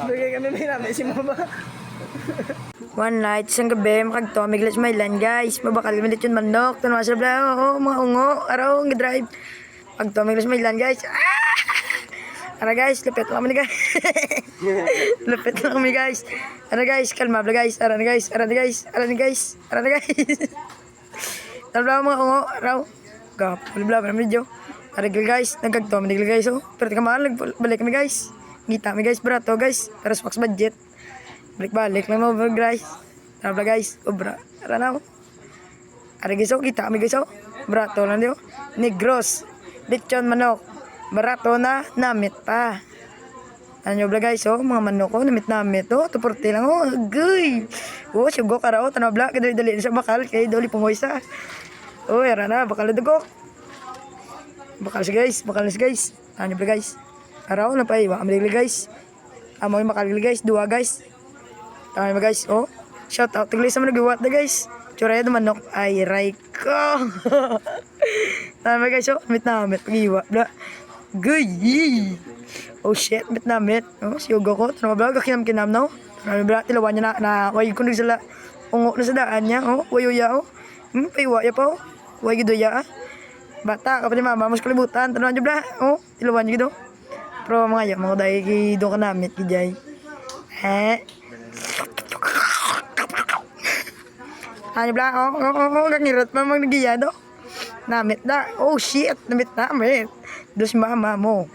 Bigay kami may namin si mama. One night, isang gabi, makagtomig las mailan guys. Mabakal kami dito yung manok. Tanwa sa bla, mga ungo. Araw, nga drive. Pagtomig las mailan guys. Ara guys, lapit lang kami guys. Lapit lang kami guys. Ara guys, kalma bla guys. Ara na guys, ara na guys, ara na guys, ara na guys. Tanwa mga ungo, araw. Gap, bla bla medyo. Ara guys, nagkagtomig guys. Pero tika mahal, balik kami guys. Ngita kami guys, barato guys. Pero max budget. Balik-balik lang mo guys. Tara guys, obra. Tara na. Ara guys, kita kami guys. Barato lang dio. Negros. Lechon manok. Barato na, namit pa. Ano bla guys, mga manok ko, namit. Tuporte lang Guy. Sugo ka raw, tanabla, kadali-dali sa bakal, kay doli pumoy sa. Era na, bakal na dugok. Bakal si guys. Ano bla guys? Araw na pa iwa, amili guys. Amoy makalili guys, dua guys. Tama ba guys? Shout out tigli sa mga nagawa na guys. Tsura yung manok ay Raiko. Tama ba guys? Mit pagiwa. Guy! Shit, mit. Siyugo ko. Tama ba? Kinam na. Tama ba? Tilawan niya na way kunig sila. Ungo na sa daan niya. Wayuya. Paiwa ya pa. Way gidoya. Bata ka pa ni mama. Mas kalibutan. Tama niya ba? Tilawan niya gido. Pero mga dahil doon ka namit gijay. Ano ba? Kangirot pa magnagiyado. Namit na. Shit, namit. Dos mama mo.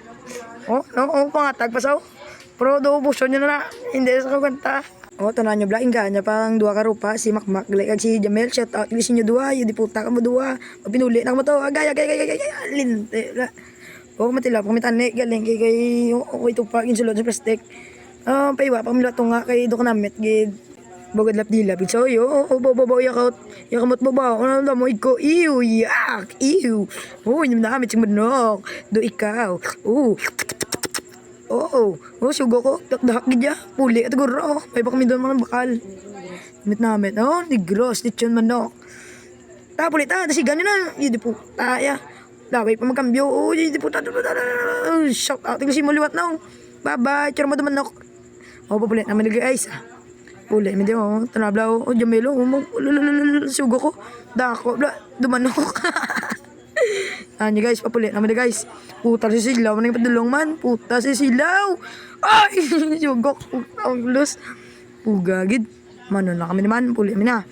Pangatag pa saw. Pero do buso niya na. Hindi sa kaganta. Tanan nyo bla, inganya pang dua karupa. Si Makmak, like si Jamel. Shout out, ilis nyo dua. Yung diputa ka mo dua. Pinuli na mo to. Gaya. Linte. Matila pa kami tani, galing kay tupak, insulod sa plastic. Paiwa pa kami lato nga kay do ka namit, gid. Bogad lap dilap. So, bobo, yakamot mo ba? Ano mo, iko, yak, hindi na kami sing manok. Do ikaw, sugo ko, dakdak gid ya. Puli, at guro, may pa kami doon mga bakal. Namit, negros, lechon manok. Puli ta, dasigan nyo na, yun po, ya. Laway pa magkambyo. Hindi po shout out. Tingnan si mo liwat na. Bye-bye. Tsura mo manok. Papulit naman guys. Pulit. Hindi mo. Tanabla. Jamelo. Sugo ko. Dako. Dumanok. Ano guys. Papulit naman guys. Puta si Silaw. Manang padulong man. Puta si Silaw. Ay! Sugo ko. Ang lus. Pugagid. Mano na kami naman. Pulit namin na.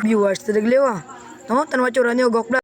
Viewers. Tadaglewa. Tanwa tsura niyo. Gokla.